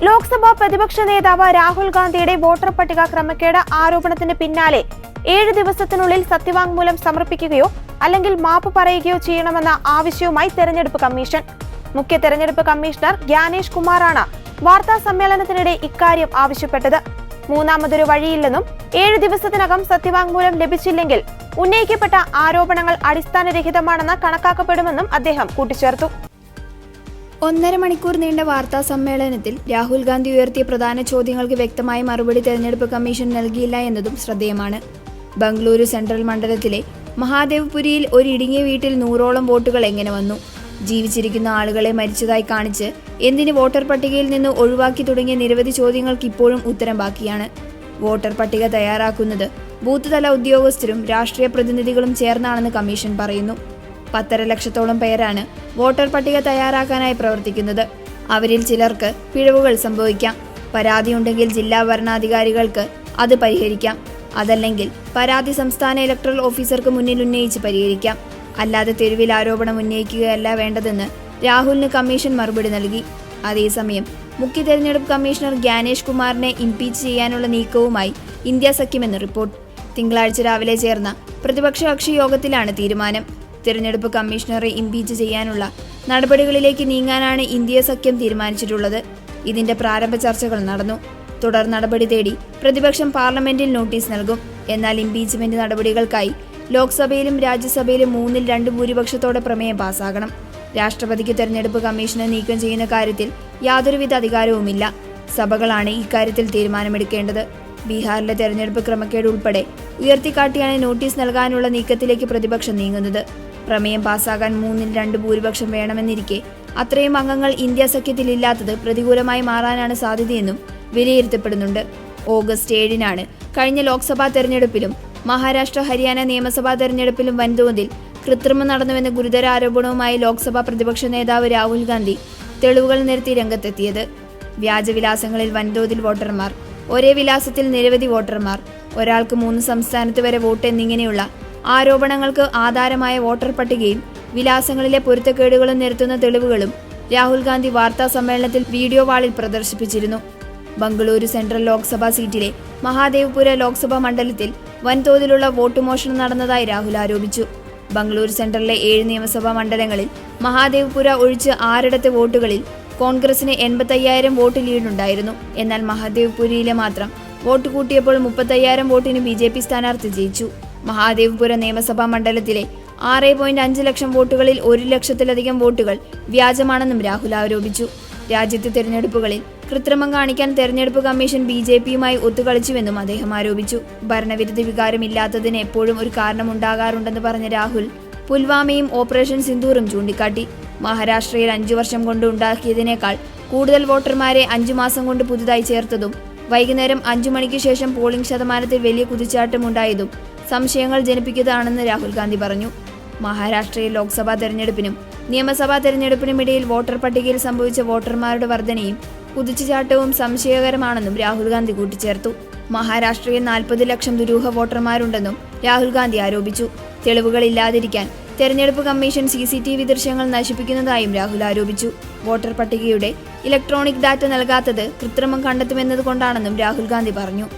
ലോക്സഭാ പ്രതിപക്ഷ നേതാവ് രാഹുൽ ഗാന്ധിയുടെ വോട്ടർ പട്ടിക ക്രമക്കേട് ആരോപണത്തിന് പിന്നാലെ 7 ദിവസത്തിനുള്ളിൽ സത്യവാങ്മൂലം സമർപ്പിക്കുകയോ അല്ലെങ്കിൽ മാപ്പ് പറയുകയോ ചെയ്യണമെന്ന ആവശ്യവുമായി തെരഞ്ഞെടുപ്പ് കമ്മീഷൻ. മുഖ്യ തെരഞ്ഞെടുപ്പ് കമ്മീഷണർ ജ്ഞാനേഷ് കുമാറാണ് വാർത്താ സമ്മേളനത്തിനിടെ ഇക്കാര്യം ആവശ്യപ്പെട്ടത്. മൂന്നാമതൊരു വഴിയില്ലെന്നും 7 ദിവസത്തിനകം സത്യവാങ്മൂലം ലഭിച്ചില്ലെങ്കിൽ ഉന്നയിക്കപ്പെട്ട ആരോപണങ്ങൾ അടിസ്ഥാനരഹിതമാണെന്ന് കണക്കാക്കപ്പെടുമെന്നും അദ്ദേഹം കൂട്ടിച്ചേർത്തു. 1.5 മണിക്കൂർ നീണ്ട വാർത്താ സമ്മേളനത്തിൽ രാഹുൽ ഗാന്ധി ഉയർത്തിയ പ്രധാന ചോദ്യങ്ങൾക്ക് വ്യക്തമായ മറുപടി തെരഞ്ഞെടുപ്പ് കമ്മീഷൻ നൽകിയില്ല എന്നതും ശ്രദ്ധേയമാണ്. ബംഗളൂരു സെൻട്രൽ മണ്ഡലത്തിലെ മഹാദേവ്പുരിയിൽ ഒരു ഇടുങ്ങിയ വീട്ടിൽ 100ഓളം വോട്ടുകൾ എങ്ങനെ വന്നു? ജീവിച്ചിരിക്കുന്ന ആളുകളെ മരിച്ചതായി കാണിച്ച് എന്തിന് വോട്ടർ പട്ടികയിൽ നിന്ന് ഒഴിവാക്കി തുടങ്ങിയ നിരവധി ചോദ്യങ്ങൾക്ക് ഇപ്പോഴും ഉത്തരം ബാക്കിയാണ്. വോട്ടർ പട്ടിക തയ്യാറാക്കുന്നത് ബൂത്ത് തല ഉദ്യോഗസ്ഥരും രാഷ്ട്രീയ പ്രതിനിധികളും ചേർന്നാണെന്ന് കമ്മീഷൻ പറയുന്നു. 1.5 ലക്ഷത്തോളം പേരാണ് വോട്ടർ പട്ടിക തയ്യാറാക്കാനായി പ്രവർത്തിക്കുന്നത്. അവരിൽ ചിലർക്ക് പിഴവുകൾ സംഭവിക്കാം. പരാതിയുണ്ടെങ്കിൽ ജില്ലാ ഭരണാധികാരികൾക്ക് അത് പരിഹരിക്കാം. അതല്ലെങ്കിൽ പരാതി സംസ്ഥാന ഇലക്ടറൽ ഓഫീസർക്ക് മുന്നിൽ ഉന്നയിച്ച് പരിഹരിക്കാം. അല്ലാതെ തെരുവിൽ ആരോപണം ഉന്നയിക്കുകയല്ല വേണ്ടതെന്ന് രാഹുലിന് കമ്മീഷൻ മറുപടി നൽകി. അതേസമയം മുഖ്യ തെരഞ്ഞെടുപ്പ് കമ്മീഷണർ ജ്ഞാനേഷ് കുമാറിനെ ഇംപീച്ച് ചെയ്യാനുള്ള നീക്കവുമായി ഇന്ത്യ സഖ്യമെന്ന് റിപ്പോർട്ട്. തിങ്കളാഴ്ച രാവിലെ ചേർന്ന പ്രതിപക്ഷ കക്ഷി യോഗത്തിലാണ് തീരുമാനം. തിരഞ്ഞെടുപ്പ് കമ്മീഷണറെ ഇംപീച്ച് ചെയ്യാനുള്ള നടപടികളിലേക്ക് നീങ്ങാനാണ് ഇന്ത്യ സഖ്യം തീരുമാനിച്ചിട്ടുള്ളത്. ഇതിന്റെ പ്രാരംഭ ചർച്ചകൾ നടന്നു. തുടർ നടപടി തേടി പ്രതിപക്ഷം പാർലമെന്റിൽ നോട്ടീസ് നൽകും. എന്നാൽ ഇംപീച്ച്മെന്റ് നടപടികൾക്കായി ലോക്സഭയിലും രാജ്യസഭയിലും 3/2 ഭൂരിപക്ഷത്തോടെ പ്രമേയം പാസ്സാകണം. രാഷ്ട്രപതിക്ക് തെരഞ്ഞെടുപ്പ് കമ്മീഷനെ നീക്കം ചെയ്യുന്ന കാര്യത്തിൽ യാതൊരുവിധ അധികാരവുമില്ല. സഭകളാണ് ഇക്കാര്യത്തിൽ തീരുമാനമെടുക്കേണ്ടത്. ബീഹാറിലെ തെരഞ്ഞെടുപ്പ് ക്രമക്കേട് ഉൾപ്പെടെ ഉയർത്തിക്കാട്ടിയാണ് നോട്ടീസ് നൽകാനുള്ള നീക്കത്തിലേക്ക് പ്രതിപക്ഷം നീങ്ങുന്നത്. പ്രമേയം പാസ്സാകാൻ 3/2 ഭൂരിപക്ഷം വേണമെന്നിരിക്കെ അത്രയും അംഗങ്ങൾ ഇന്ത്യ സഖ്യത്തിൽ ഇല്ലാത്തത് പ്രതികൂലമായി മാറാനാണ് സാധ്യതയെന്നും വിലയിരുത്തപ്പെടുന്നുണ്ട്. ഓഗസ്റ്റ് 7-നാണ് കഴിഞ്ഞ ലോക്സഭാ തെരഞ്ഞെടുപ്പിലും മഹാരാഷ്ട്ര ഹരിയാന നിയമസഭാ തെരഞ്ഞെടുപ്പിലും വൻതോതിൽ കൃത്രിമം നടന്നുവെന്ന ഗുരുതര ആരോപണവുമായി ലോക്സഭാ പ്രതിപക്ഷ നേതാവ് രാഹുൽ ഗാന്ധി തെളിവുകൾ നിരത്തി രംഗത്തെത്തിയത്. വ്യാജവിലാസങ്ങളിൽ വൻതോതിൽ വോട്ടർമാർ, ഒരേ വിലാസത്തിൽ നിരവധി വോട്ടർമാർ, ഒരാൾക്ക് 3 സംസ്ഥാനത്ത് വരെ വോട്ട് എന്നിങ്ങനെയുള്ള ആരോപണങ്ങൾക്ക് ആധാരമായ വോട്ടർ പട്ടികയും വിലാസങ്ങളിലെ പൊരുത്തക്കേടുകളും നിരത്തുന്ന തെളിവുകളും രാഹുൽ ഗാന്ധി വാർത്താ സമ്മേളനത്തിൽ വീഡിയോ വാളിൽ പ്രദർശിപ്പിച്ചിരുന്നു. ബംഗളൂരു സെൻട്രൽ ലോക്സഭാ സീറ്റിലെ മഹാദേവ്പുര ലോക്സഭാ മണ്ഡലത്തിൽ വൻതോതിലുള്ള വോട്ട് മോഷണം നടന്നതായി രാഹുൽ ആരോപിച്ചു. ബംഗളൂരു സെൻട്രലിലെ 7 നിയമസഭാ മണ്ഡലങ്ങളിൽ മഹാദേവ്പുര ഒഴിച്ച് 6 വോട്ടുകളിൽ കോൺഗ്രസിന് 85,000 വോട്ട് ലീഡുണ്ടായിരുന്നു. എന്നാൽ മഹാദേവ്പുരയിലെ മാത്രം വോട്ട് കൂട്ടിയപ്പോൾ 35,000 വോട്ടിന് BJP സ്ഥാനാർത്ഥി ജയിച്ചു. മഹാദേവ്പുര നിയമസഭാ മണ്ഡലത്തിലെ 6.5 ലക്ഷം വോട്ടുകളിൽ 1 ലക്ഷത്തിലധികം വോട്ടുകൾ വ്യാജമാണെന്നും രാഹുൽ ആരോപിച്ചു. രാജ്യത്തെ തെരഞ്ഞെടുപ്പുകളിൽ കൃത്രിമം കാണിക്കാൻ തെരഞ്ഞെടുപ്പ് കമ്മീഷൻ BJPയുമായി ഒത്തുകളിച്ചുവെന്നും അദ്ദേഹം ആരോപിച്ചു. ഭരണവിരുദ്ധ വികാരമില്ലാത്തതിന് എപ്പോഴും ഒരു കാരണമുണ്ടാകാറുണ്ടെന്ന് പറഞ്ഞ രാഹുൽ പുൽവാമയും ഓപ്പറേഷൻ സിന്ദൂറും ചൂണ്ടിക്കാട്ടി. മഹാരാഷ്ട്രയിൽ 5 വർഷം കൊണ്ട് ഉണ്ടാക്കിയതിനേക്കാൾ കൂടുതൽ വോട്ടർമാരെ 5 മാസം കൊണ്ട് പുതുതായി ചേർത്തതും വൈകുന്നേരം 5 മണിക്ക് ശേഷം പോളിംഗ് ശതമാനത്തിൽ വലിയ കുതിച്ചാട്ടമുണ്ടായതും സംശയങ്ങൾ ജനിപ്പിക്കുന്നതാണെന്ന് രാഹുൽ ഗാന്ധി പറഞ്ഞു. മഹാരാഷ്ട്രയിൽ ലോക്സഭാ തെരഞ്ഞെടുപ്പിനും നിയമസഭാ തെരഞ്ഞെടുപ്പിനുമിടയിൽ വോട്ടർ പട്ടികയിൽ സംഭവിച്ച വോട്ടർമാരുടെ വർധനയും കുതിച്ചുചാട്ടവും സംശയകരമാണെന്നും രാഹുൽ ഗാന്ധി കൂട്ടിച്ചേർത്തു. മഹാരാഷ്ട്രയിൽ 40 ലക്ഷം ദുരൂഹ വോട്ടർമാരുണ്ടെന്നും രാഹുൽ ഗാന്ധി ആരോപിച്ചു. തെളിവുകളില്ലാതിരിക്കാൻ തെരഞ്ഞെടുപ്പ് കമ്മീഷൻ CCTV ദൃശ്യങ്ങൾ നശിപ്പിക്കുന്നതായും രാഹുൽ ആരോപിച്ചു. വോട്ടർ പട്ടികയുടെ ഇലക്ട്രോണിക് ഡാറ്റ നൽകാത്തത് കൃത്രിമം കണ്ടെത്തുമെന്നതുകൊണ്ടാണെന്നും രാഹുൽ ഗാന്ധി പറഞ്ഞു.